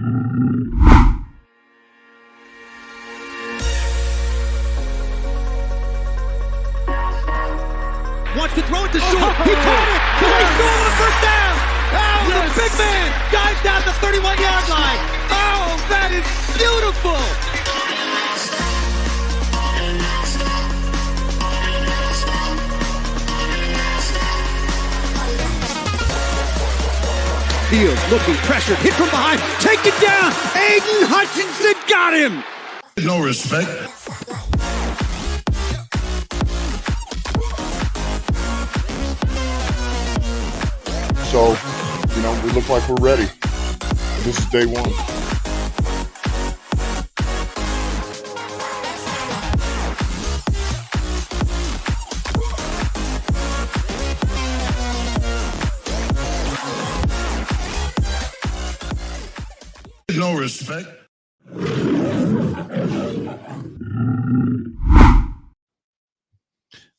Wants to throw it to short. He caught it. He scored on the first down. Oh, yes. The big man dives down the 31-yard line. Oh, that is beautiful. Fields looking, pressured, hit from behind, take it down. Aiden Hutchinson got him. No respect. So, we look like we're ready. This is day one. No respect.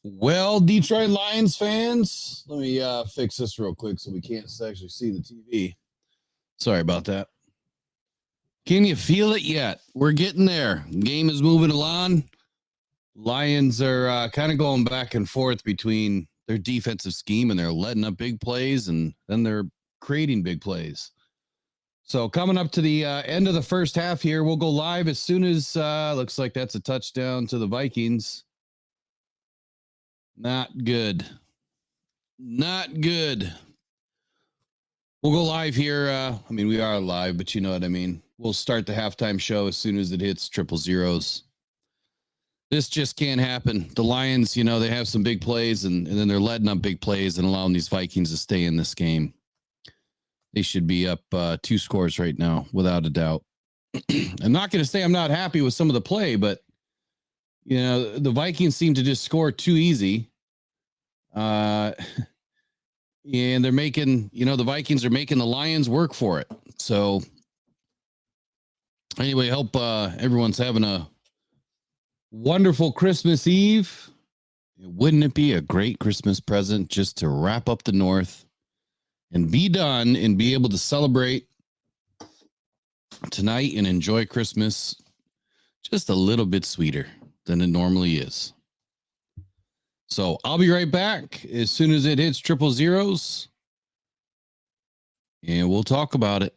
Well, Detroit Lions fans, let me fix this real quick so we can't actually see the TV. Sorry about that. Can you feel it yet? We're getting there. Game is moving along. Lions are kind of going back and forth between their defensive scheme, and they're letting up big plays, and then they're creating big plays. So coming up to the end of the first half here, we'll go live as soon as looks like that's a touchdown to the Vikings. Not good. Not good. We'll go live here. We are live, but you know what I mean. We'll start the halftime show as soon as it hits 000. This just can't happen. The Lions, they have some big plays, and then they're letting up big plays and allowing these Vikings to stay in this game. They should be up 2 scores right now, without a doubt. I'm not going to say I'm not happy with some of the play, but the Vikings seem to just score too easy. And they're making, the Vikings are making the Lions work for it. So anyway, hope everyone's having a wonderful Christmas Eve. Wouldn't it be a great Christmas present just to wrap up the North and be done and be able to celebrate tonight and enjoy Christmas just a little bit sweeter than it normally is. So I'll be right back as soon as it hits 000, and we'll talk about it.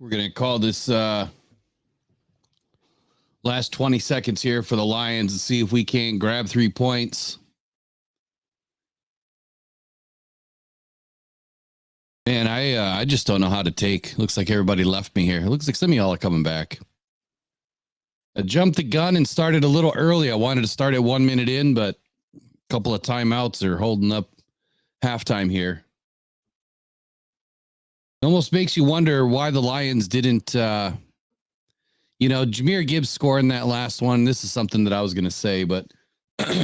We're going to call this last 20 seconds here for the Lions and see if we can grab 3 points. Man, I just don't know how to take. Looks like everybody left me here. It looks like some of y'all are coming back. I jumped the gun and started a little early. I wanted to start at 1 minute in, but a couple of timeouts are holding up halftime here. It almost makes you wonder why the Lions didn't, Jameer Gibbs scoring that last one. This is something that I was going to say, but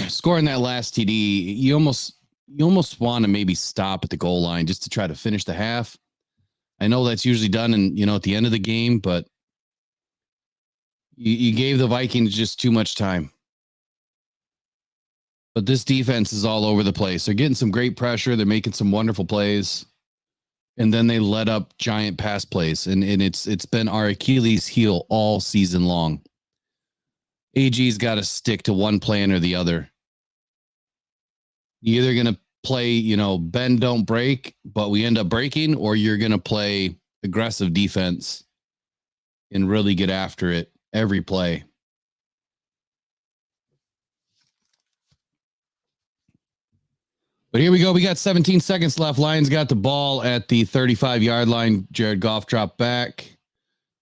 scoring that last TD, you almost want to maybe stop at the goal line just to try to finish the half. I know that's usually done at the end of the game, but you gave the Vikings just too much time. But this defense is all over the place. They're getting some great pressure. They're making some wonderful plays. And then they let up giant pass plays. And it's been our Achilles heel all season long. AG's got to stick to one plan or the other. You're either going to play, bend, don't break, but we end up breaking, or you're going to play aggressive defense and really get after it every play. But here we go. We got 17 seconds left. Lions got the ball at the 35-yard line. Jared Goff dropped back,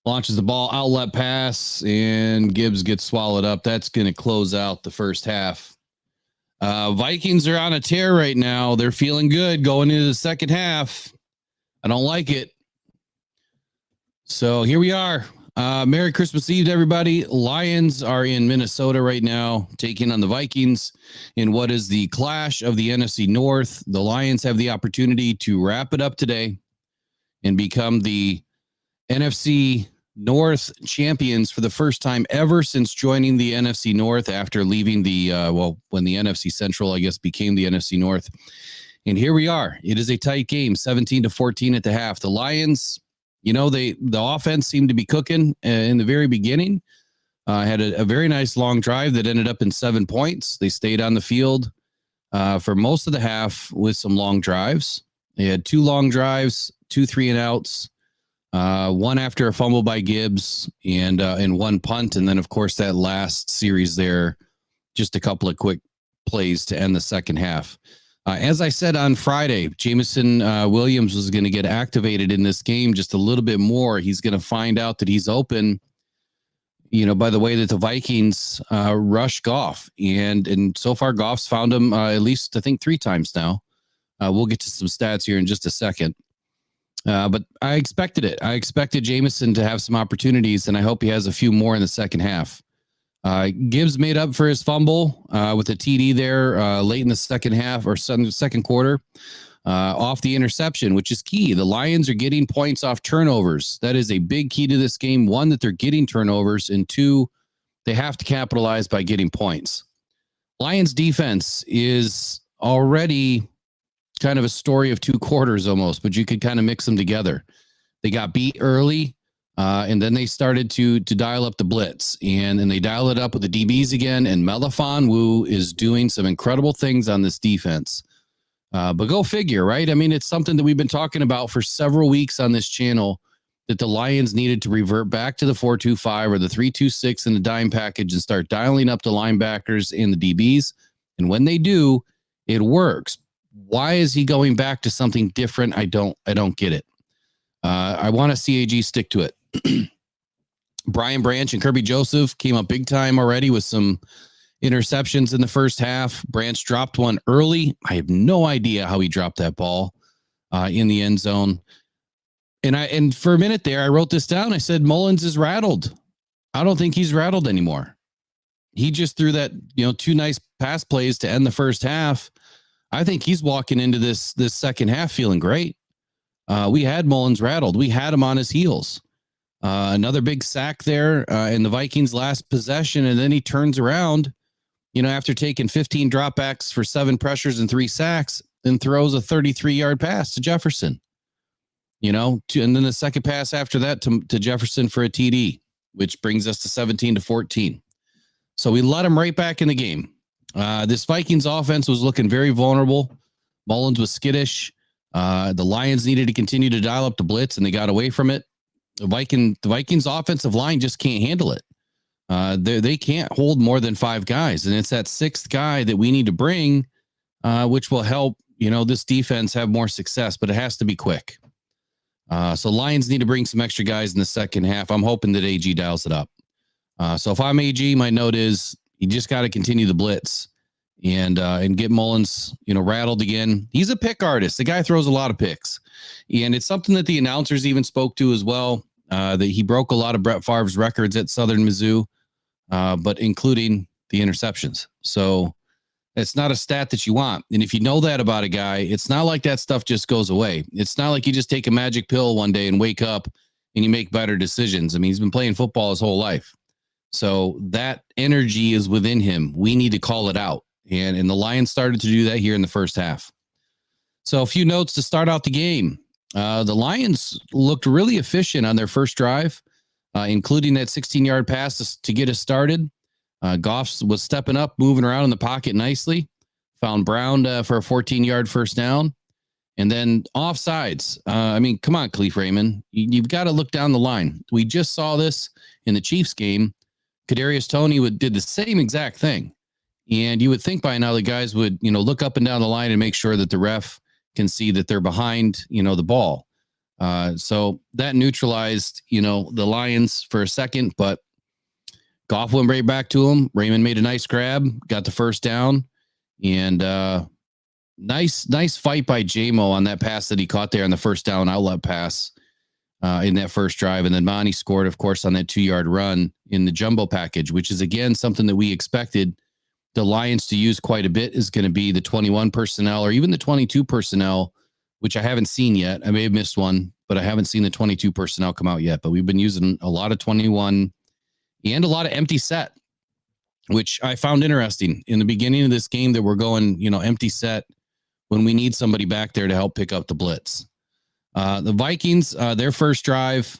launches the ball, outlet pass, and Gibbs gets swallowed up. That's going to close out the first half. Vikings are on a tear right now. They're feeling good going into the second half. I don't like it. So here we are. Merry Christmas Eve to everybody. Lions are in Minnesota right now, taking on the Vikings in what is the clash of the NFC North. The Lions have the opportunity to wrap it up today and become the NFC North champions for the first time ever since joining the NFC North after leaving when the NFC Central, I guess, became the NFC North. And here we are. It is a tight game, 17-14 at the half. The Lions, the offense seemed to be cooking in the very beginning. Had a very nice long drive that ended up in 7 points. They stayed on the field for most of the half with some long drives. They had 2 long drives, 2 3-and-outs, one after a fumble by Gibbs and 1 punt. And then, of course, that last series there, just a couple of quick plays to end the second half. As I said on Friday, Jameson Williams was going to get activated in this game just a little bit more. He's going to find out that he's open, by the way that the Vikings rush Goff. And so far, Goff's found him at least, I think, 3 times now. We'll get to some stats here in just a second. But I expected it. I expected Jameson to have some opportunities, and I hope he has a few more in the second half. Gibbs made up for his fumble with a TD there late in the second half or second quarter off the interception, which is key. The Lions are getting points off turnovers. That is a big key to this game. 1, that they're getting turnovers, and 2, they have to capitalize by getting points. Lions defense is already kind of a story of 2 quarters almost, but you could kind of mix them together. They got beat early. And then they started to dial up the blitz, and they dial it up with the DBs again. And Melifonwu is doing some incredible things on this defense. But go figure, right? I mean, it's something that we've been talking about for several weeks on this channel, that the Lions needed to revert back to the 4-2-5 or the 3-2-6 in the dime package and start dialing up the linebackers and the DBs. And when they do, it works. Why is he going back to something different? I don't get it. I want to see AG stick to it. Brian Branch and Kirby Joseph came up big time already with some interceptions in the first half. Branch dropped one early. I have no idea how he dropped that ball in the end zone. And for a minute there, I wrote this down. I said, Mullins is rattled. I don't think he's rattled anymore. He just threw that, 2 nice pass plays to end the first half. I think he's walking into this second half feeling great. We had Mullins rattled. We had him on his heels. Another big sack there in the Vikings' last possession, and then he turns around, after taking 15 dropbacks for 7 pressures and 3 sacks, and throws a 33-yard pass to Jefferson. And then the second pass after that to Jefferson for a TD, which brings us to 17-14. So we let him right back in the game. This Vikings offense was looking very vulnerable. Mullins was skittish. The Lions needed to continue to dial up the blitz, and they got away from it. The Vikings offensive line just can't handle it. They can't hold more than 5 guys, and it's that 6th guy that we need to bring, which will help this defense have more success. But it has to be quick. So Lions need to bring some extra guys in the second half. I'm hoping that AG dials it up. So if I'm AG, my note is you just got to continue the blitz and get Mullins, rattled again. He's a pick artist. The guy throws a lot of picks, and it's something that the announcers even spoke to as well. That he broke a lot of Brett Favre's records at Southern Mizzou, but including the interceptions. So it's not a stat that you want. And if you know that about a guy, it's not like that stuff just goes away. It's not like you just take a magic pill one day and wake up and you make better decisions. I mean, he's been playing football his whole life. So that energy is within him. We need to call it out. And the Lions started to do that here in the first half. So a few notes to start out the game. The Lions looked really efficient on their first drive, including that 16-yard pass to get us started. Goff was stepping up, moving around in the pocket nicely. Found Brown for a 14-yard first down. And then offsides. Come on, Khalif Raymond. You've got to look down the line. We just saw this in the Chiefs game. Kadarius Toney did the same exact thing. And you would think by now the guys would, look up and down the line and make sure that the ref can see that they're behind, the ball. So that neutralized, the Lions for a second, but Goff went right back to him. Raymond made a nice grab, got the first down, and nice fight by J-Mo on that pass that he caught there on the first down outlet pass in that first drive. And then Monty scored, of course, on that 2-yard run in the jumbo package, which is, again, something that we expected the Lions to use quite a bit is going to be the 21 personnel or even the 22 personnel, which I haven't seen yet. I may have missed one, but I haven't seen the 22 personnel come out yet. But we've been using a lot of 21 and a lot of empty set, which I found interesting in the beginning of this game that we're going, empty set when we need somebody back there to help pick up the blitz. The Vikings, their first drive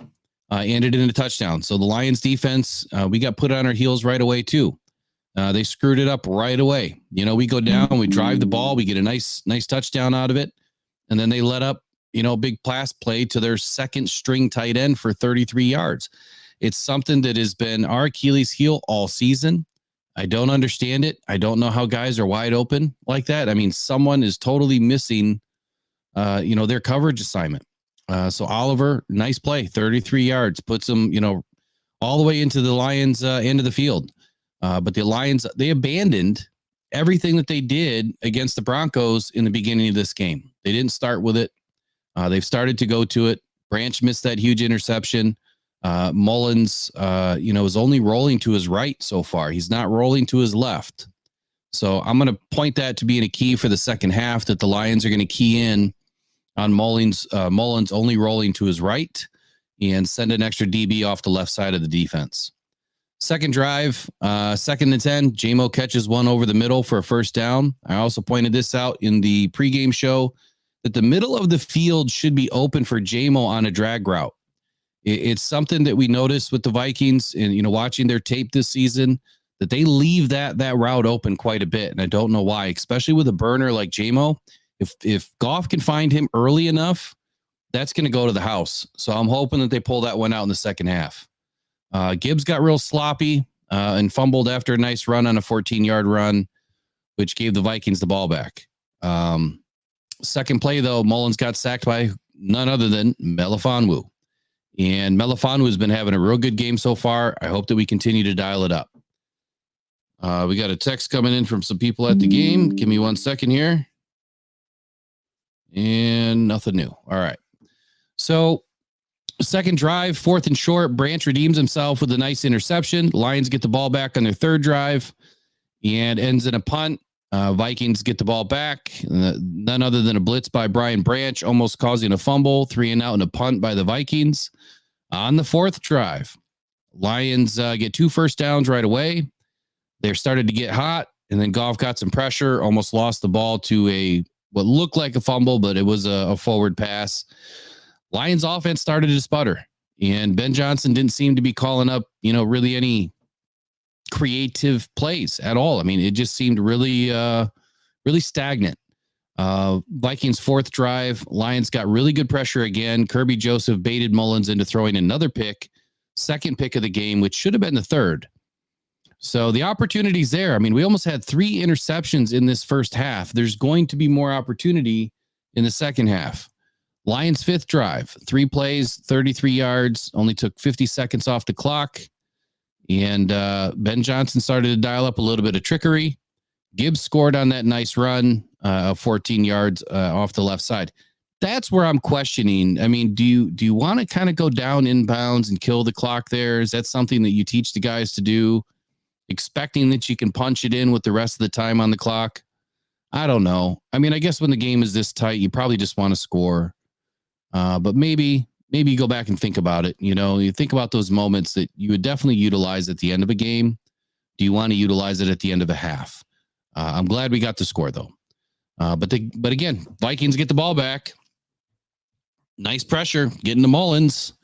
ended in a touchdown. So the Lions defense, we got put on our heels right away too. They screwed it up right away. We go down, we drive the ball, we get a nice touchdown out of it. And then they let up, big pass play to their second string tight end for 33 yards. It's something that has been our Achilles heel all season. I don't understand it. I don't know how guys are wide open like that. I mean, someone is totally missing, their coverage assignment. So Oliver, nice play, 33 yards, puts them, all the way into the Lions end of the field. But the Lions, they abandoned everything that they did against the Broncos in the beginning of this game. They didn't start with it. They've started to go to it. Branch missed that huge interception. Mullins, is only rolling to his right so far. He's not rolling to his left. So I'm going to point that to being a key for the second half, that the Lions are going to key in on Mullins only rolling to his right and send an extra DB off the left side of the defense. Second drive, 2nd and 10, J-Mo catches one over the middle for a first down. I also pointed this out in the pregame show that the middle of the field should be open for J-Mo on a drag route. It's something that we noticed with the Vikings and, watching their tape this season, that they leave that route open quite a bit. And I don't know why, especially with a burner like J-Mo. If Goff can find him early enough, that's going to go to the house. So I'm hoping that they pull that one out in the second half. Gibbs got real sloppy and fumbled after a nice run on a 14-yard run, which gave the Vikings the ball back. Second play, though, Mullins got sacked by none other than Melifonwu. And Melifonwu has been having a real good game so far. I hope that we continue to dial it up. We got a text coming in from some people at the game. Give me 1 second here. And nothing new. All right. So second drive, 4th and short. Branch redeems himself with a nice interception. Lions get the ball back on their third drive and ends in a punt. Vikings get the ball back. None other than a blitz by Brian Branch, almost causing a fumble. 3 and out and a punt by the Vikings. On the 4th drive, Lions get 2 first downs right away. They're started to get hot, and then Goff got some pressure, almost lost the ball to what looked like a fumble, but it was a forward pass. Lions offense started to sputter, and Ben Johnson didn't seem to be calling up, really any creative plays at all. I mean, it just seemed really stagnant. Vikings 4th drive, Lions got really good pressure again. Kirby Joseph baited Mullins into throwing another pick, 2nd pick of the game, which should have been the 3rd. So the opportunity's there. I mean, we almost had 3 interceptions in this first half. There's going to be more opportunity in the second half. Lions' fifth drive, 3 plays, 33 yards, only took 50 seconds off the clock. And Ben Johnson started to dial up a little bit of trickery. Gibbs scored on that nice run of 14 yards off the left side. That's where I'm questioning. I mean, do you want to kind of go down inbounds and kill the clock there? Is that something that you teach the guys to do, expecting that you can punch it in with the rest of the time on the clock? I don't know. I mean, I guess when the game is this tight, you probably just want to score. But maybe you go back and think about it. You know, you think about those moments that you would definitely utilize at the end of a game. Do you want to utilize it at the end of a half? I'm glad we got the score though. But again, Vikings get the ball back. Nice pressure, getting to Mullins,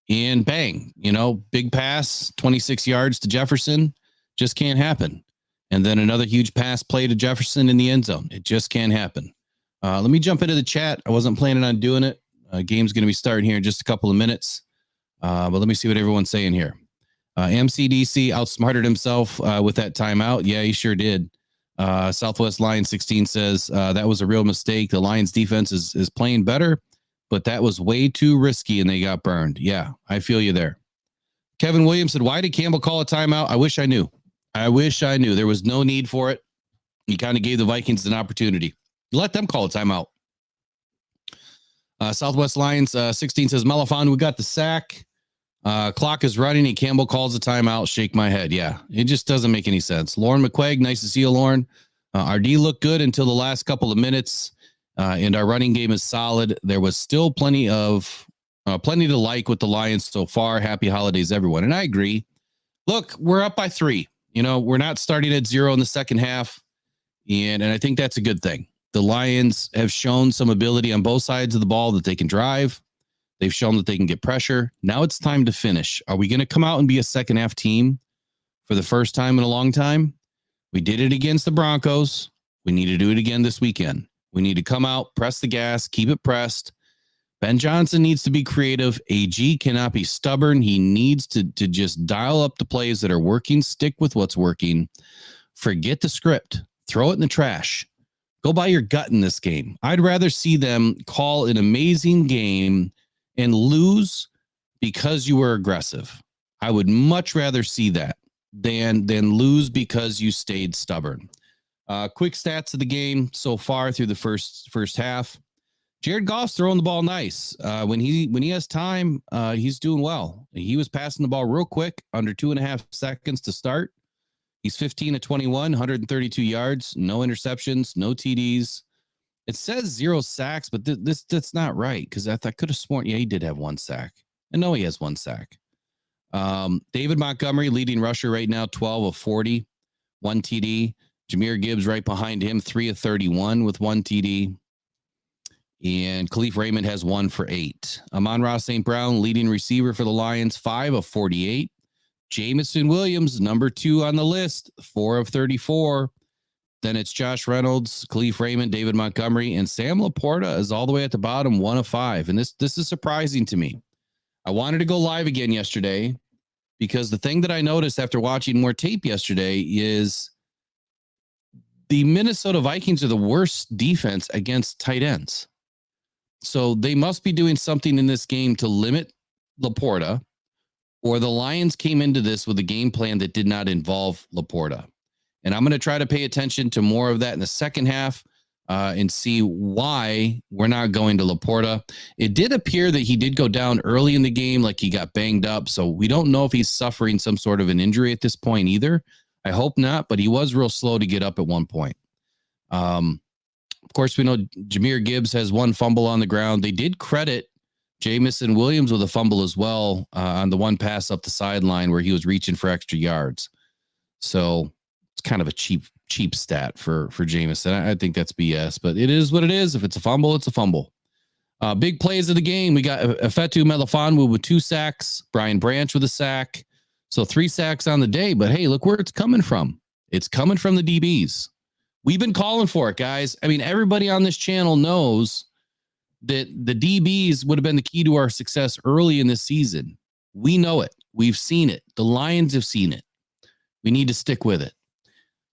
and bang, you know, big pass, 26 yards to Jefferson. Just can't happen. And then another huge pass play to Jefferson in the end zone. It just can't happen. Let me jump into the chat. I wasn't planning on doing it. Game's going to be starting here in just a couple of minutes. But let me see what everyone's saying here. MCDC outsmarted himself with that timeout. Yeah, he sure did. Southwest Lions 16 says that was a real mistake. The Lions defense is playing better, but that was way too risky and they got burned. Yeah, I feel you there. Kevin Williams said, why did Campbell call a timeout? I wish I knew. There was no need for it. He kind of gave the Vikings an opportunity. Let them call a timeout. Southwest Lions 16 says, Malafon, we got the sack. Clock is running and Campbell calls a timeout. Shake my head. Yeah, it just doesn't make any sense. Lauren McQuaig, nice to see you, Lauren. Our D looked good until the last couple of minutes, and our running game is solid. There was still plenty to like with the Lions so far. Happy holidays, everyone. And I agree. Look, we're up by 3. You know, we're not starting at 0 in the second half, and I think that's a good thing. The Lions have shown some ability on both sides of the ball that they can drive. They've shown that they can get pressure. Now it's time to finish. Are we going to come out and be a second half team for the first time in a long time? We did it against the Broncos. We need to do it again this weekend. We need to come out, press the gas, keep it pressed. Ben Johnson needs to be creative. AG cannot be stubborn. He needs to just dial up the plays that are working, stick with what's working. Forget the script. Throw it in the trash. Go by your gut in this game. I'd rather see them call an amazing game and lose because you were aggressive. I would much rather see that than lose because you stayed stubborn. Quick stats of the game so far through the first half. Jared Goff's throwing the ball nice. When he has time, he's doing well. He was passing the ball real quick, under 2.5 seconds to start. He's 15 of 21, 132 yards, no interceptions, no TDs. It says 0 sacks, but that's not right because I could have sworn, yeah, he did have 1 sack. And no, he has 1 sack. David Montgomery, leading rusher right now, 12 of 40, 1 TD. Jahmyr Gibbs right behind him, 3 of 31 with 1 TD. And Khalif Raymond has 1 for 8. Amon-Ra St. Brown, leading receiver for the Lions, 5 of 48. Jamison Williams, number 2 on the list, 4 of 34. Then it's Josh Reynolds, Khalif Raymond, David Montgomery, and Sam Laporta is all the way at the bottom, 1 of 5. And this is surprising to me. I wanted to go live again yesterday because the thing that I noticed after watching more tape yesterday is the Minnesota Vikings are the worst defense against tight ends. So they must be doing something in this game to limit Laporta, or the Lions came into this with a game plan that did not involve Laporta. And I'm going to try to pay attention to more of that in the second half and see why we're not going to Laporta. It did appear that he did go down early in the game, like he got banged up. So we don't know if he's suffering some sort of an injury at this point either. I hope not, but he was real slow to get up at one point. Of course, we know Jahmyr Gibbs has 1 fumble on the ground. They did credit Jamison Williams with a fumble as well on the 1 pass up the sideline where he was reaching for extra yards. So it's kind of a cheap stat for Jamison. I think that's BS, but it is what it is. If it's a fumble, it's a fumble. Big plays of the game. We got Efetu Melifonwu with 2 sacks, Brian Branch with a sack. So 3 sacks on the day, but hey, look where it's coming from. It's coming from the DBs. We've been calling for it, guys. I mean, everybody on this channel knows that the DBs would have been the key to our success early in this season. We know it. We've seen it. The Lions have seen it. We need to stick with it.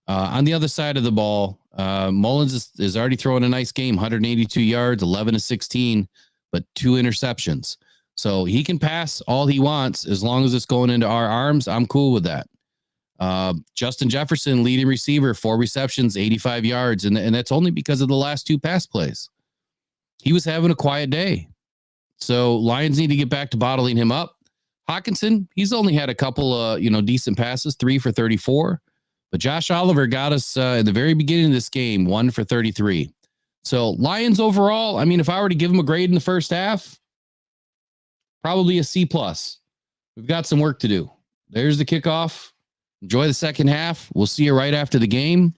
On the other side of the ball, Mullins is already throwing a nice game, 182 yards, 11 of 16, but 2 interceptions. So he can pass all he wants as long as it's going into our arms. I'm cool with that. Justin Jefferson, leading receiver, 4 receptions, 85 yards. And that's only because of the last 2 pass plays. He was having a quiet day. So Lions need to get back to bottling him up. Hawkinson, he's only had a couple decent passes, 3 for 34. But Josh Oliver got us at the very beginning of this game, 1 for 33. So Lions overall, I mean, if I were to give them a grade in the first half, probably a C+. We've got some work to do. There's the kickoff. Enjoy the second half. We'll see you right after the game.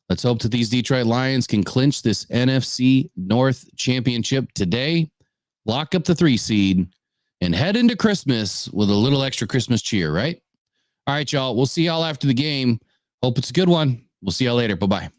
Let's hope that these Detroit Lions can clinch this NFC North Championship today, lock up the 3 seed, and head into Christmas with a little extra Christmas cheer, right? All right, y'all. We'll see y'all after the game. Hope it's a good one. We'll see y'all later. Bye-bye.